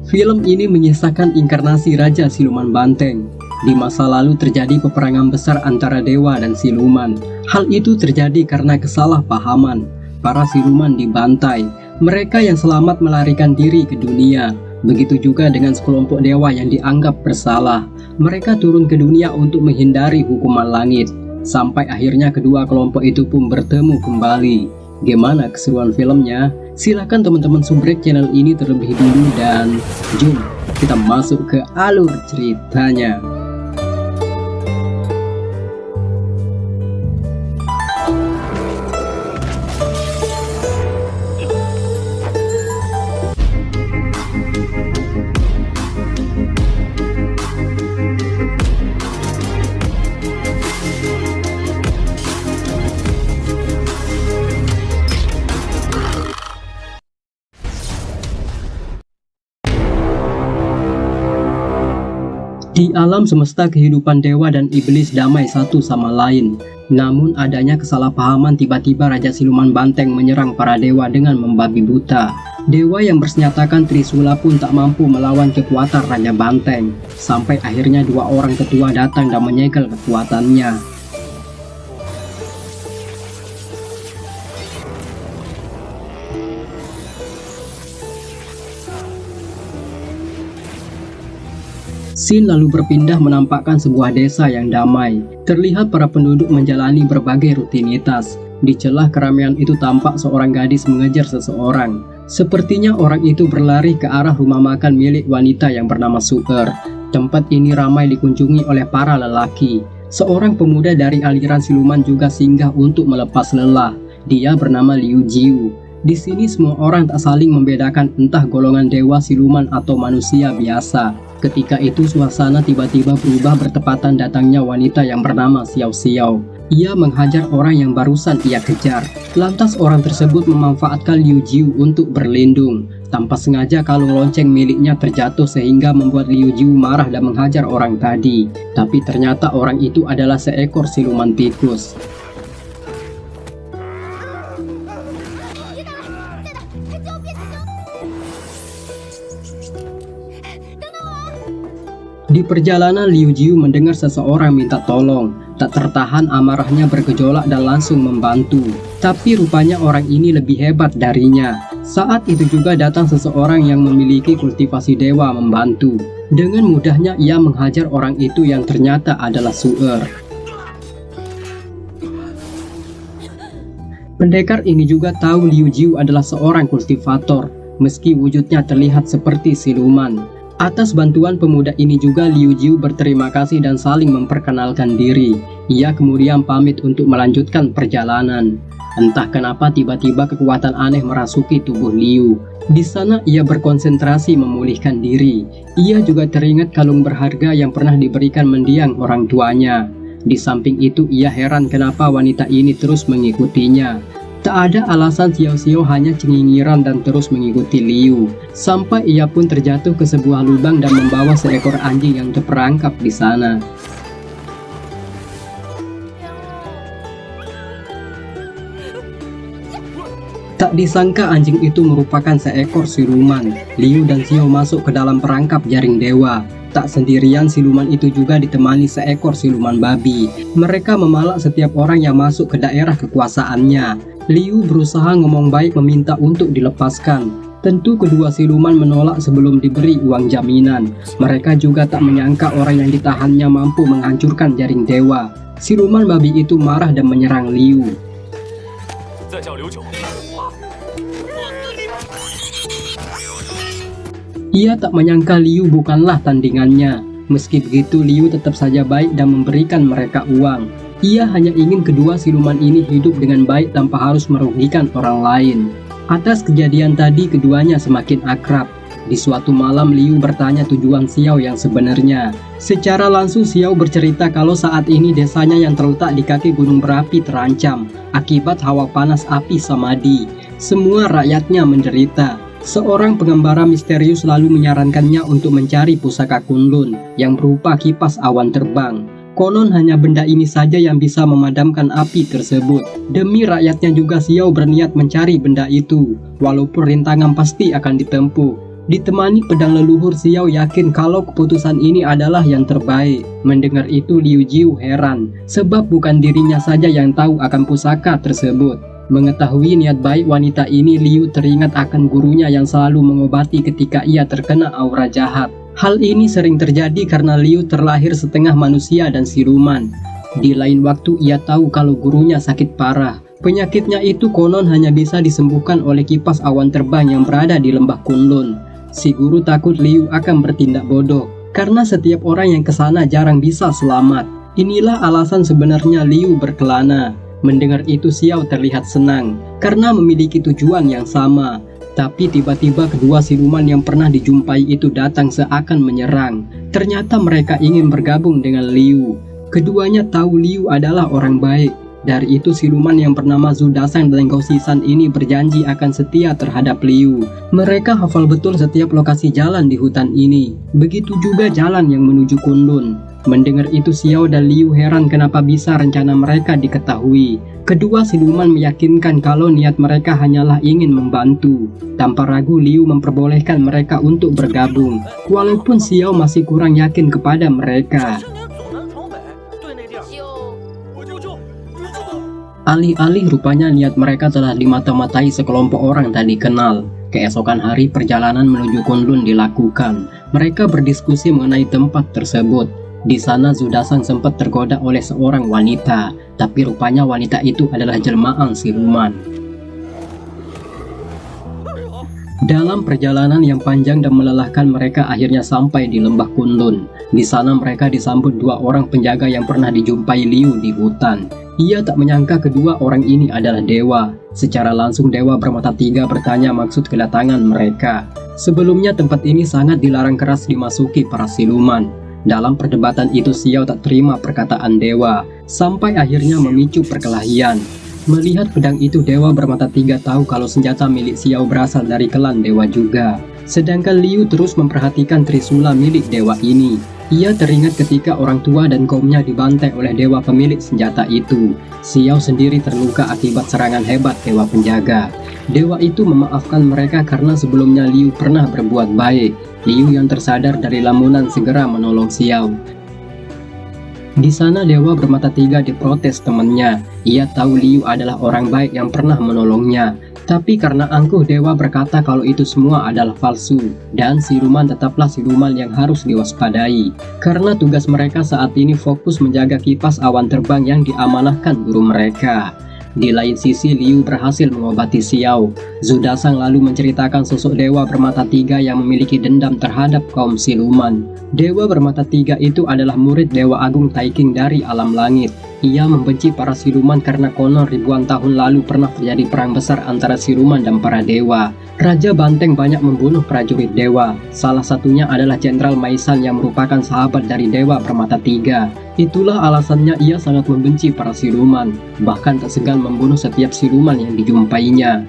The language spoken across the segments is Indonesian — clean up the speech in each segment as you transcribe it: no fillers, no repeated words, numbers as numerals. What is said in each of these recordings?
Film ini menyisakan inkarnasi Raja Siluman Banteng. Di masa lalu terjadi peperangan besar antara dewa dan siluman. Hal itu terjadi karena kesalahpahaman. Para siluman dibantai. Mereka yang selamat melarikan diri ke dunia. Begitu juga dengan sekelompok dewa yang dianggap bersalah. Mereka turun ke dunia untuk menghindari hukuman langit. Sampai akhirnya kedua kelompok itu pun bertemu kembali. Gimana keseruan filmnya? Silahkan teman-teman subrek channel ini terlebih dulu dan jom kita masuk ke alur ceritanya. Di alam semesta kehidupan dewa dan iblis damai satu sama lain. Namun adanya kesalahpahaman tiba-tiba Raja Siluman Banteng menyerang para dewa dengan membabi buta. Dewa yang bersenjatakan Trisula pun tak mampu melawan kekuatan Raja Banteng. Sampai akhirnya dua orang ketua datang dan menyegel kekuatannya. Scene lalu berpindah menampakkan sebuah desa yang damai. Terlihat para penduduk menjalani berbagai rutinitas. Di celah keramaian itu tampak seorang gadis mengejar seseorang. Sepertinya orang itu berlari ke arah rumah makan milik wanita yang bernama Suer. Tempat ini ramai dikunjungi oleh para lelaki. Seorang pemuda dari aliran siluman juga singgah untuk melepas lelah. Dia bernama Liu Jiu. Di sini semua orang tak saling membedakan entah golongan dewa, siluman atau manusia biasa. Ketika itu suasana tiba-tiba berubah bertepatan datangnya wanita yang bernama Xiao Xiao. Ia menghajar orang yang barusan ia kejar. Lantas orang tersebut memanfaatkan Liu Jiu untuk berlindung. Tanpa sengaja kalung lonceng miliknya terjatuh sehingga membuat Liu Jiu marah dan menghajar orang tadi. Tapi ternyata orang itu adalah seekor siluman tikus. Di perjalanan Liu Jiu mendengar seseorang minta tolong. Tak tertahan amarahnya bergejolak dan langsung membantu. Tapi rupanya orang ini lebih hebat darinya. Saat itu juga datang seseorang yang memiliki kultivasi dewa membantu. Dengan mudahnya ia menghajar orang itu yang ternyata adalah Suer. Pendekar ini juga tahu Liu Jiu adalah seorang kultivator. Meski wujudnya terlihat seperti siluman. Atas bantuan pemuda ini juga Liu Jiu berterima kasih dan saling memperkenalkan diri. Ia kemudian pamit untuk melanjutkan perjalanan. Entah kenapa tiba-tiba kekuatan aneh merasuki tubuh Liu. Di sana ia berkonsentrasi memulihkan diri. Ia juga teringat kalung berharga yang pernah diberikan mendiang orang tuanya. Di samping itu ia heran kenapa wanita ini terus mengikutinya. Tak ada alasan Xiao Xiao hanya cengingiran dan terus mengikuti Liu. Sampai ia pun terjatuh ke sebuah lubang dan membawa seekor anjing yang terperangkap di sana. Tak disangka anjing itu merupakan seekor siluman. Liu dan Xiao masuk ke dalam perangkap jaring dewa. Tak sendirian, siluman itu juga ditemani seekor siluman babi. Mereka memalak setiap orang yang masuk ke daerah kekuasaannya. Liu berusaha ngomong baik meminta untuk dilepaskan. Tentu kedua siluman menolak sebelum diberi uang jaminan. Mereka juga tak menyangka orang yang ditahannya mampu menghancurkan jaring dewa. Siluman babi itu marah dan menyerang Liu. Ia tak menyangka Liu bukanlah tandingannya. Meski begitu, Liu tetap saja baik dan memberikan mereka uang. Ia hanya ingin kedua siluman ini hidup dengan baik tanpa harus merugikan orang lain. Atas kejadian tadi, keduanya semakin akrab. Di suatu malam, Liu bertanya tujuan Xiao yang sebenarnya. Secara langsung Xiao bercerita kalau saat ini desanya yang terletak di kaki gunung berapi terancam akibat hawa panas api Samadhi. Semua rakyatnya menderita. Seorang pengembara misterius lalu menyarankannya untuk mencari pusaka Kunlun yang berupa kipas awan terbang. Konon hanya benda ini saja yang bisa memadamkan api tersebut. Demi rakyatnya juga Xiao berniat mencari benda itu, walaupun rintangan pasti akan ditempuh. Ditemani pedang leluhur, Xiao yakin kalau keputusan ini adalah yang terbaik. Mendengar itu, Liu Jiu heran, sebab bukan dirinya saja yang tahu akan pusaka tersebut. Mengetahui niat baik wanita ini, Liu teringat akan gurunya yang selalu mengobati ketika ia terkena aura jahat. Hal ini sering terjadi karena Liu terlahir setengah manusia dan siluman. Di lain waktu, ia tahu kalau gurunya sakit parah. Penyakitnya itu konon hanya bisa disembuhkan oleh kipas awan terbang yang berada di lembah Kunlun. Si guru takut Liu akan bertindak bodoh, karena setiap orang yang kesana jarang bisa selamat. Inilah alasan sebenarnya Liu berkelana. Mendengar itu, Xiao terlihat senang, karena memiliki tujuan yang sama. Tapi tiba-tiba kedua siluman yang pernah dijumpai itu datang seakan menyerang. Ternyata mereka ingin bergabung dengan Liu. Keduanya tahu Liu adalah orang baik. Dari itu, siluman yang bernama Zhu Dasang dan Gao Xishan ini berjanji akan setia terhadap Liu. Mereka hafal betul setiap lokasi jalan di hutan ini. Begitu juga jalan yang menuju Kunlun. Mendengar itu, Xiao dan Liu heran kenapa bisa rencana mereka diketahui. Kedua siluman meyakinkan kalau niat mereka hanyalah ingin membantu. Tanpa ragu, Liu memperbolehkan mereka untuk bergabung, walaupun Xiao masih kurang yakin kepada mereka. Alih-alih rupanya niat mereka telah dimata-matai sekelompok orang tak dikenal. Keesokan hari, perjalanan menuju Kunlun dilakukan. Mereka berdiskusi mengenai tempat tersebut. Di sana Zhu Dasang sempat tergoda oleh seorang wanita, tapi rupanya wanita itu adalah jelmaan siluman. Dalam perjalanan yang panjang dan melelahkan, mereka akhirnya sampai di lembah Kunlun. Di sana mereka disambut dua orang penjaga yang pernah dijumpai Liu di hutan. Ia tak menyangka kedua orang ini adalah dewa. Secara langsung dewa bermata tiga bertanya maksud kedatangan mereka. Sebelumnya tempat ini sangat dilarang keras dimasuki para siluman. Dalam perdebatan itu, Xiao tak terima perkataan dewa, sampai akhirnya memicu perkelahian. Melihat pedang itu, dewa bermata tiga tahu kalau senjata milik Xiao berasal dari klan dewa juga. Sedangkan Liu terus memperhatikan trisula milik dewa ini. Ia teringat ketika orang tua dan kaumnya dibantai oleh dewa pemilik senjata itu. Xiao sendiri terluka akibat serangan hebat dewa penjaga. Dewa itu memaafkan mereka karena sebelumnya Liu pernah berbuat baik. Liu yang tersadar dari lamunan segera menolong Xiao. Di sana dewa bermata tiga diprotes temannya. Ia tahu Liu adalah orang baik yang pernah menolongnya. Tapi karena angkuh, dewa berkata kalau itu semua adalah palsu, dan siluman tetaplah siluman yang harus diwaspadai. Karena tugas mereka saat ini fokus menjaga kipas awan terbang yang diamanahkan guru mereka. Di lain sisi, Liu berhasil mengobati Xiao. Zhu Dasang lalu menceritakan sosok dewa bermata tiga yang memiliki dendam terhadap kaum siluman. Dewa bermata tiga itu adalah murid Dewa Agung Taiking dari alam langit. Ia membenci para siluman karena konon ribuan tahun lalu pernah terjadi perang besar antara siluman dan para dewa. Raja Banteng banyak membunuh prajurit dewa. Salah satunya adalah Jenderal Maisan yang merupakan sahabat dari dewa bermata tiga. Itulah alasannya ia sangat membenci para siluman, bahkan tak segan membunuh setiap siluman yang dijumpainya.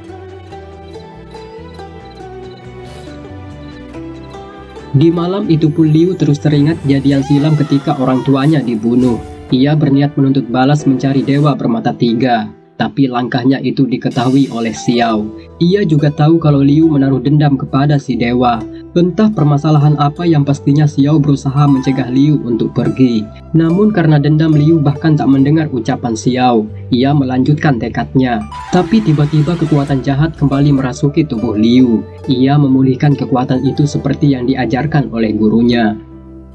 Di malam itu pun Liu terus teringat kejadian silam ketika orang tuanya dibunuh. Ia berniat menuntut balas mencari dewa bermata tiga, tapi langkahnya itu diketahui oleh Xiao. Ia juga tahu kalau Liu menaruh dendam kepada si dewa. Entah permasalahan apa yang pastinya Xiao berusaha mencegah Liu untuk pergi. Namun karena dendam, Liu bahkan tak mendengar ucapan Xiao. Ia melanjutkan tekadnya. Tapi tiba-tiba kekuatan jahat kembali merasuki tubuh Liu. Ia memulihkan kekuatan itu seperti yang diajarkan oleh gurunya.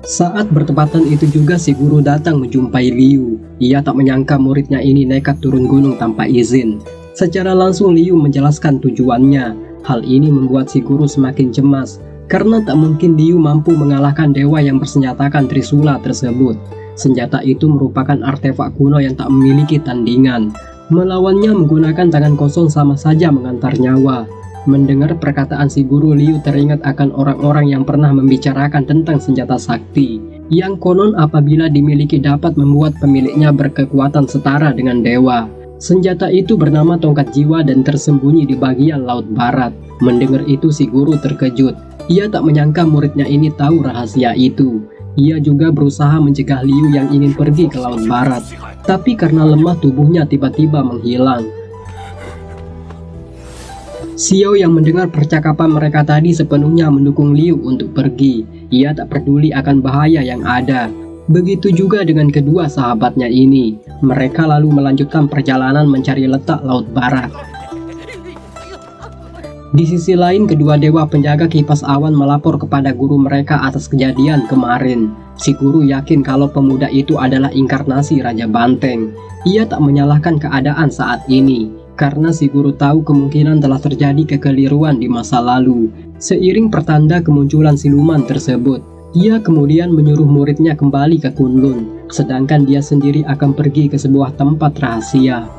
Saat bertepatan itu juga si guru datang menjumpai Liu. Ia tak menyangka muridnya ini nekat turun gunung tanpa izin. Secara langsung Liu menjelaskan tujuannya. Hal ini membuat si guru semakin cemas, karena tak mungkin Liu mampu mengalahkan dewa yang bersenjatakan trisula tersebut. Senjata itu merupakan artefak kuno yang tak memiliki tandingan. Melawannya menggunakan tangan kosong sama saja mengantar nyawa. Mendengar perkataan si guru, Liu teringat akan orang-orang yang pernah membicarakan tentang senjata sakti, yang konon apabila dimiliki dapat membuat pemiliknya berkekuatan setara dengan dewa. Senjata itu bernama tongkat jiwa dan tersembunyi di bagian laut barat. Mendengar itu si guru terkejut. Ia tak menyangka muridnya ini tahu rahasia itu. Ia juga berusaha mencegah Liu yang ingin pergi ke laut barat. Tapi karena lemah tubuhnya tiba-tiba menghilang. Xiao yang mendengar percakapan mereka tadi sepenuhnya mendukung Liu untuk pergi. Ia tak peduli akan bahaya yang ada. Begitu juga dengan kedua sahabatnya ini. Mereka lalu melanjutkan perjalanan mencari letak laut barat. Di sisi lain, kedua dewa penjaga kipas awan melapor kepada guru mereka atas kejadian kemarin. Si guru yakin kalau pemuda itu adalah inkarnasi Raja Banteng. Ia tak menyalahkan keadaan saat ini, karena si guru tahu kemungkinan telah terjadi kekeliruan di masa lalu. Seiring pertanda kemunculan siluman tersebut, ia kemudian menyuruh muridnya kembali ke Kunlun, sedangkan dia sendiri akan pergi ke sebuah tempat rahasia.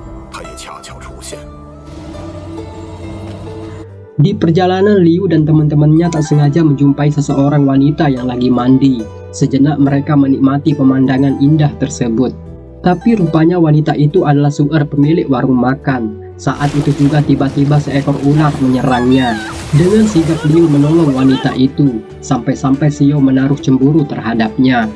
Di perjalanan, Liu dan teman-temannya tak sengaja menjumpai seseorang wanita yang lagi mandi. Sejenak mereka menikmati pemandangan indah tersebut. Tapi rupanya wanita itu adalah Su'er, pemilik warung makan. Saat itu juga tiba-tiba seekor ular menyerangnya. Dengan sigap Liu menolong wanita itu, sampai-sampai Xiao menaruh cemburu terhadapnya.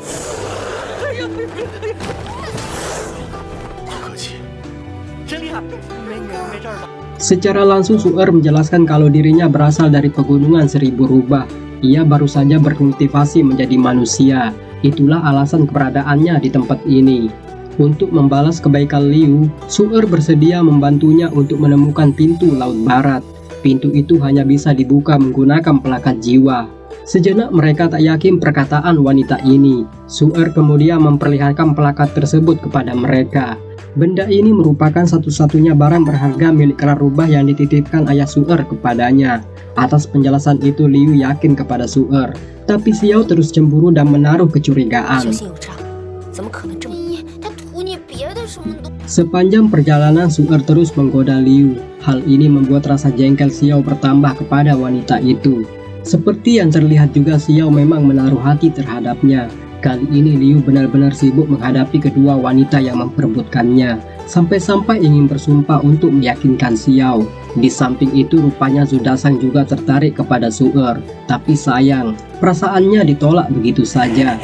Secara langsung Su'er menjelaskan kalau dirinya berasal dari pegunungan Seribu Rubah. Ia baru saja berkultivasi menjadi manusia. Itulah alasan keberadaannya di tempat ini. Untuk membalas kebaikan Liu, Su'er bersedia membantunya untuk menemukan pintu laut barat. Pintu itu hanya bisa dibuka menggunakan pelakat jiwa. Sejenak mereka tak yakin perkataan wanita ini. Su'er kemudian memperlihatkan pelakat tersebut kepada mereka. Benda ini merupakan satu-satunya barang berharga milik kera rubah yang dititipkan ayah Su'er kepadanya. Atas penjelasan itu Liu yakin kepada Su'er, tapi Xiao terus cemburu dan menaruh kecurigaan. Sepanjang perjalanan Su'er terus menggoda Liu. Hal ini membuat rasa jengkel Xiao bertambah kepada wanita itu. Seperti yang terlihat juga Xiao memang menaruh hati terhadapnya. Kali ini Liu benar-benar sibuk menghadapi kedua wanita yang memperebutkannya, sampai-sampai ingin bersumpah untuk meyakinkan Xiao. Di samping itu rupanya Zudasang juga tertarik kepada Su'er, tapi sayang, perasaannya ditolak begitu saja.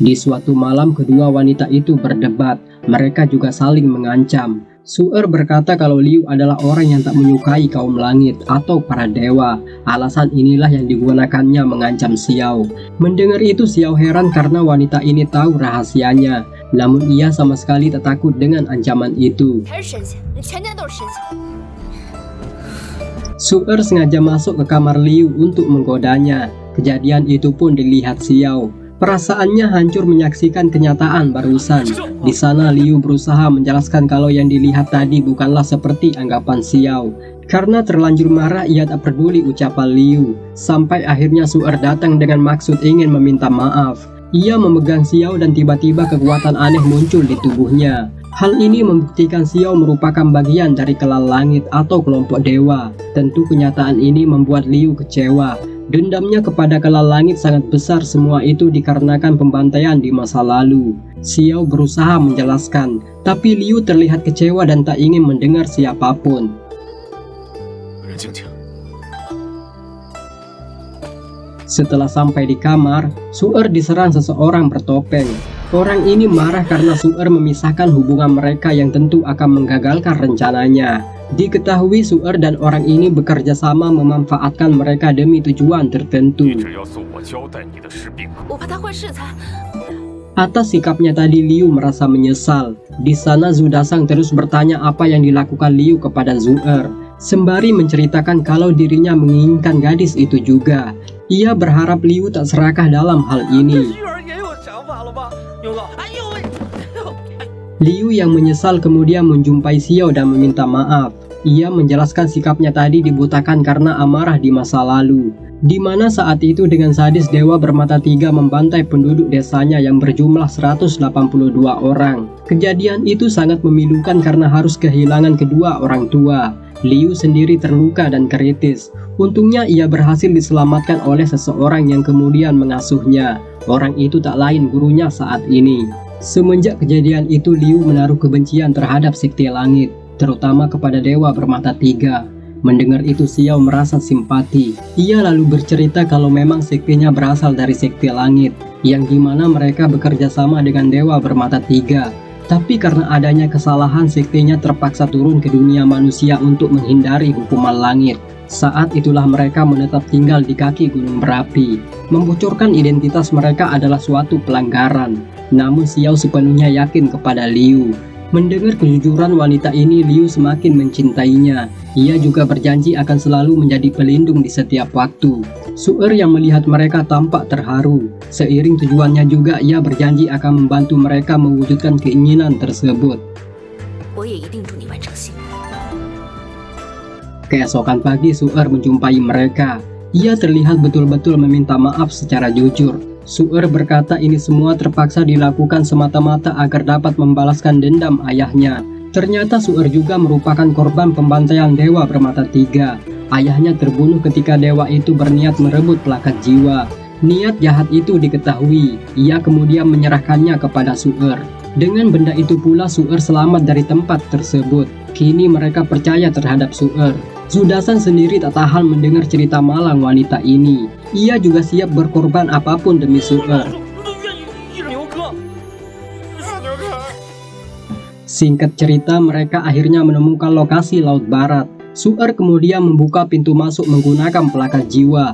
Di suatu malam kedua wanita itu berdebat, mereka juga saling mengancam. Su'er berkata kalau Liu adalah orang yang tak menyukai kaum langit atau para dewa. Alasan inilah yang digunakannya mengancam Xiao. Mendengar itu Xiao heran karena wanita ini tahu rahasianya. Namun ia sama sekali tak takut dengan ancaman itu. Su'er sengaja masuk ke kamar Liu untuk menggodanya. Kejadian itu pun dilihat Xiao. Perasaannya hancur menyaksikan kenyataan barusan. Di sana Liu berusaha menjelaskan kalau yang dilihat tadi bukanlah seperti anggapan Xiao. Karena terlanjur marah, ia tak peduli ucapan Liu. Sampai akhirnya Su'er datang dengan maksud ingin meminta maaf. Ia memegang Xiao dan tiba-tiba kekuatan aneh muncul di tubuhnya. Hal ini membuktikan Xiao merupakan bagian dari kelal langit atau kelompok dewa. Tentu kenyataan ini membuat Liu kecewa. Dendamnya kepada kelal langit sangat besar, semua itu dikarenakan pembantaian di masa lalu. Xiao berusaha menjelaskan, tapi Liu terlihat kecewa dan tak ingin mendengar siapapun. Setelah sampai di kamar, Su'er diserang seseorang bertopeng. Orang ini marah karena Su'er memisahkan hubungan mereka yang tentu akan menggagalkan rencananya. Diketahui Su'er dan orang ini bekerja sama memanfaatkan mereka demi tujuan tertentu. Atas sikapnya tadi Liu merasa menyesal. Di sana Zudasang terus bertanya apa yang dilakukan Liu kepada Su'er, sembari menceritakan kalau dirinya menginginkan gadis itu juga. Ia berharap Liu tak serakah dalam hal ini. Liu yang menyesal kemudian menjumpai Xiao dan meminta maaf. Ia menjelaskan sikapnya tadi dibutakan karena amarah di masa lalu, di mana saat itu dengan sadis dewa bermata tiga membantai penduduk desanya yang berjumlah 182 orang. Kejadian itu sangat memilukan karena harus kehilangan kedua orang tua. Liu sendiri terluka dan kritis. Untungnya ia berhasil diselamatkan oleh seseorang yang kemudian mengasuhnya. Orang itu tak lain gurunya saat ini. Semenjak kejadian itu Liu menaruh kebencian terhadap sekte langit, terutama kepada dewa bermata tiga. Mendengar itu Xiao merasa simpati. Ia lalu bercerita kalau memang sektenya berasal dari sekte langit, yang dimana mereka bekerja sama dengan dewa bermata tiga. Tapi karena adanya kesalahan, sektinya terpaksa turun ke dunia manusia untuk menghindari hukuman langit. Saat itulah mereka menetap tinggal di kaki gunung berapi. Membocorkan identitas mereka adalah suatu pelanggaran. Namun Xiao sepenuhnya yakin kepada Liu. Mendengar kejujuran wanita ini, Liu semakin mencintainya. Ia juga berjanji akan selalu menjadi pelindung di setiap waktu. Su'er yang melihat mereka tampak terharu. Seiring tujuannya juga, ia berjanji akan membantu mereka mewujudkan keinginan tersebut. Keesokan pagi, Su'er menjumpai mereka. Ia terlihat betul-betul meminta maaf secara jujur. Su'er berkata ini semua terpaksa dilakukan semata-mata agar dapat membalaskan dendam ayahnya. Ternyata Su'er juga merupakan korban pembantaian dewa bermata tiga. Ayahnya terbunuh ketika dewa itu berniat merebut pelakat jiwa. Niat jahat itu diketahui. Ia kemudian menyerahkannya kepada Su'er. Dengan benda itu pula Su'er selamat dari tempat tersebut. Kini mereka percaya terhadap Su'er. Zudasan sendiri tak tahan mendengar cerita malang wanita ini. Ia juga siap berkorban apapun demi Su'er. Singkat cerita, mereka akhirnya menemukan lokasi Laut Barat. Su'er kemudian membuka pintu masuk menggunakan pelakat jiwa.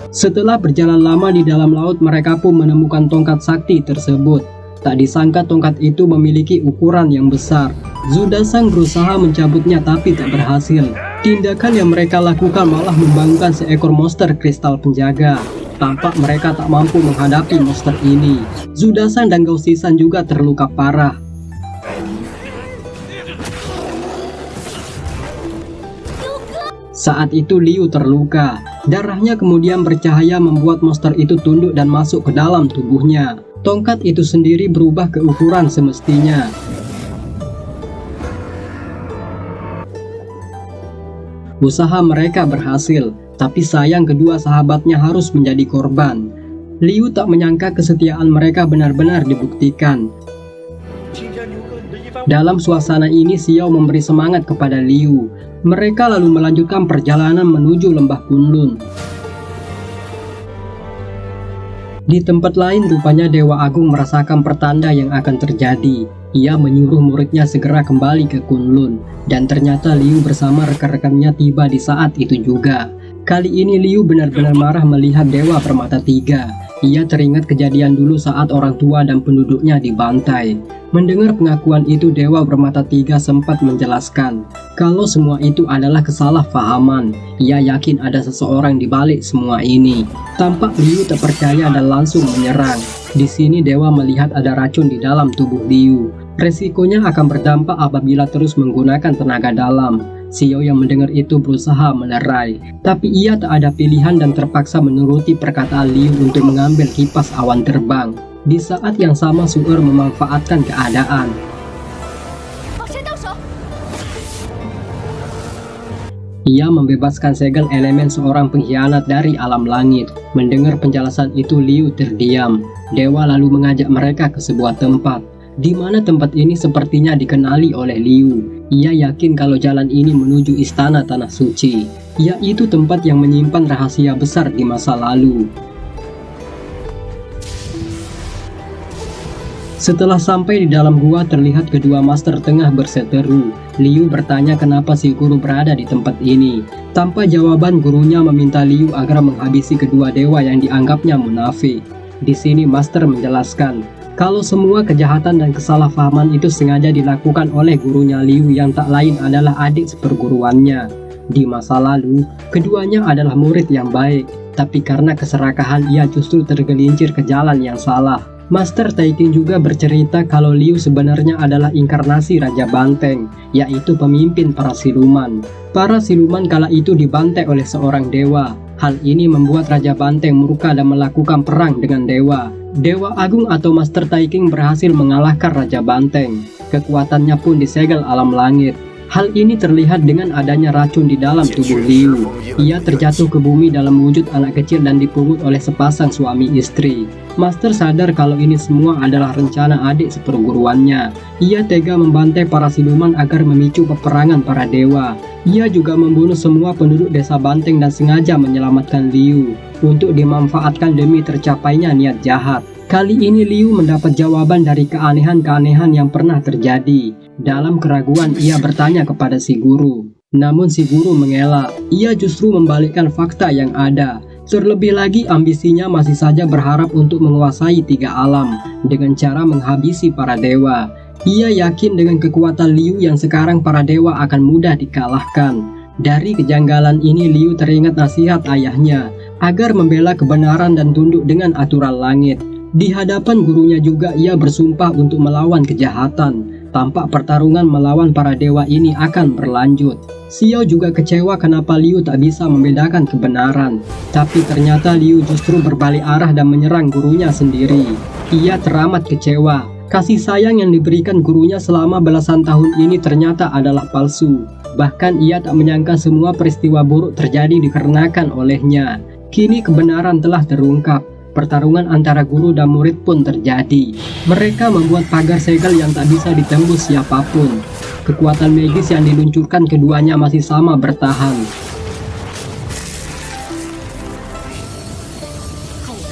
Setelah berjalan lama di dalam laut, mereka pun menemukan tongkat sakti tersebut. Tak disangka tongkat itu memiliki ukuran yang besar. Zudasan berusaha mencabutnya tapi tak berhasil. Tindakan yang mereka lakukan malah membangunkan seekor monster kristal penjaga. Tampak mereka tak mampu menghadapi monster ini. Zudasan dan Gausisan juga terluka parah. Saat itu Liu terluka. Darahnya kemudian bercahaya membuat monster itu tunduk dan masuk ke dalam tubuhnya. Tongkat itu sendiri berubah ke ukuran semestinya. Usaha mereka berhasil, tapi sayang kedua sahabatnya harus menjadi korban. Liu tak menyangka kesetiaan mereka benar-benar dibuktikan. Dalam suasana ini, Xiao memberi semangat kepada Liu. Mereka lalu melanjutkan perjalanan menuju lembah Kunlun. Di tempat lain, rupanya Dewa Agung merasakan pertanda yang akan terjadi. Ia menyuruh muridnya segera kembali ke Kunlun. Dan ternyata Liu bersama rekan-rekannya tiba di saat itu juga. Kali ini Liu benar-benar marah melihat Dewa Permata Tiga. Ia teringat kejadian dulu saat orang tua dan penduduknya dibantai. Mendengar pengakuan itu, Dewa Bermata Tiga sempat menjelaskan kalau semua itu adalah kesalahpahaman. Ia yakin ada seseorang di balik semua ini. Tampak Liu tak percaya dan langsung menyerang. Di sini Dewa melihat ada racun di dalam tubuh Liu. Resikonya akan berdampak apabila terus menggunakan tenaga dalam. Xiao yang mendengar itu berusaha melerai, tapi ia tak ada pilihan dan terpaksa menuruti perkataan Liu untuk mengambil kipas awan terbang. Di saat yang sama, Su'er memanfaatkan keadaan. Ia membebaskan segel elemen seorang pengkhianat dari alam langit. Mendengar penjelasan itu, Liu terdiam. Dewa lalu mengajak mereka ke sebuah tempat, di mana tempat ini sepertinya dikenali oleh Liu. Ia yakin kalau jalan ini menuju istana Tanah Suci, yaitu tempat yang menyimpan rahasia besar di masa lalu. Setelah sampai di dalam gua, terlihat kedua master tengah berseteru. Liu bertanya kenapa si guru berada di tempat ini. Tanpa jawaban, gurunya meminta Liu agar menghabisi kedua dewa yang dianggapnya munafik. Di sini master menjelaskan kalau semua kejahatan dan kesalahpahaman itu sengaja dilakukan oleh gurunya Liu yang tak lain adalah adik seperguruannya. Di masa lalu, keduanya adalah murid yang baik, tapi karena keserakahan ia justru tergelincir ke jalan yang salah. Master Taiking juga bercerita kalau Liu sebenarnya adalah inkarnasi Raja Banteng, yaitu pemimpin para siluman. Para siluman kala itu dibantai oleh seorang dewa. Hal ini membuat Raja Banteng murka dan melakukan perang dengan dewa. Dewa Agung atau Master Taiking berhasil mengalahkan Raja Banteng. Kekuatannya pun disegel alam langit. Hal ini terlihat dengan adanya racun di dalam tubuh Liu. Ia terjatuh ke bumi dalam wujud anak kecil dan dipungut oleh sepasang suami istri. Master sadar kalau ini semua adalah rencana adik seperguruannya. Ia tega membantai para siluman agar memicu peperangan para dewa. Ia juga membunuh semua penduduk desa Banteng dan sengaja menyelamatkan Liu. untuk dimanfaatkan demi tercapainya niat jahat. Kali ini Liu mendapat jawaban dari keanehan-keanehan yang pernah terjadi. Dalam keraguan ia bertanya kepada si guru. Namun si guru mengelak. Ia justru membalikkan fakta yang ada. Terlebih lagi ambisinya masih saja berharap untuk menguasai 3 alam dengan cara menghabisi para dewa. Ia yakin dengan kekuatan Liu yang sekarang para dewa akan mudah dikalahkan. Dari kejanggalan ini Liu teringat nasihat ayahnya agar membela kebenaran dan tunduk dengan aturan langit. Di hadapan gurunya juga ia bersumpah untuk melawan kejahatan. Tampak pertarungan melawan para dewa ini akan berlanjut. Xiao juga kecewa kenapa Liu tak bisa membedakan kebenaran. Tapi ternyata Liu justru berbalik arah dan menyerang gurunya sendiri. Ia teramat kecewa. Kasih sayang yang diberikan gurunya selama belasan tahun ini ternyata adalah palsu. Bahkan ia tak menyangka semua peristiwa buruk terjadi dikarenakan olehnya. Kini kebenaran telah terungkap. Pertarungan antara guru dan murid pun terjadi. Mereka membuat pagar segel yang tak bisa ditembus siapapun. Kekuatan magis yang diluncurkan keduanya masih sama bertahan.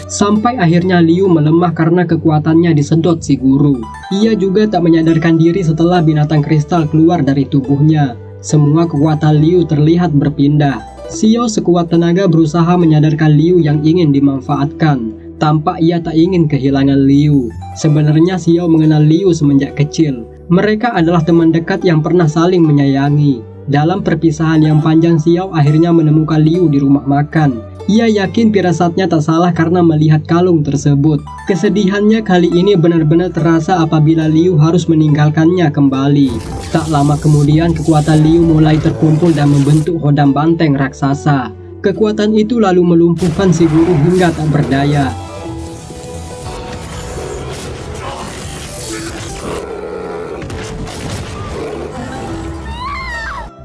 Sampai akhirnya Liu melemah karena kekuatannya disedot si guru. Ia juga tak menyadarkan diri setelah binatang kristal keluar dari tubuhnya. Semua kekuatan Liu terlihat berpindah. Xiao sekuat tenaga berusaha menyadarkan Liu yang ingin dimanfaatkan. Tampak ia tak ingin kehilangan Liu. Sebenarnya Xiao mengenal Liu semenjak kecil. Mereka adalah teman dekat yang pernah saling menyayangi. Dalam perpisahan yang panjang, Xiao akhirnya menemukan Liu di rumah makan. Ia yakin firasatnya tak salah karena melihat kalung tersebut. Kesedihannya kali ini benar-benar terasa apabila Liu harus meninggalkannya kembali. Tak lama kemudian kekuatan Liu mulai terkumpul dan membentuk hodam banteng raksasa. Kekuatan itu lalu melumpuhkan si guru hingga tak berdaya.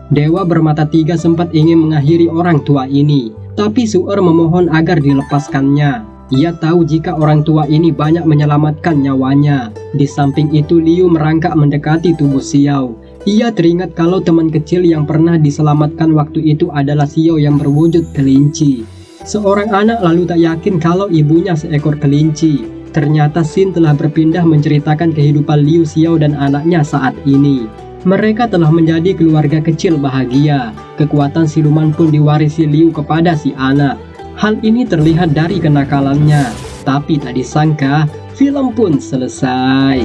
Dewa bermata 3 sempat ingin mengakhiri orang tua ini. Tapi Su'er memohon agar dilepaskannya. Ia tahu jika orang tua ini banyak menyelamatkan nyawanya. Di samping itu Liu merangkak mendekati tubuh Xiao. Ia teringat kalau teman kecil yang pernah diselamatkan waktu itu adalah Xiao yang berwujud kelinci. Seorang anak lalu tak yakin kalau ibunya seekor kelinci. Ternyata Xin telah berpindah menceritakan kehidupan Liu, Xiao dan anaknya saat ini. Mereka telah menjadi keluarga kecil bahagia. Kekuatan siluman pun diwarisi Liu kepada si anak. Hal ini terlihat dari kenakalannya. Tapi tak disangka, film pun selesai.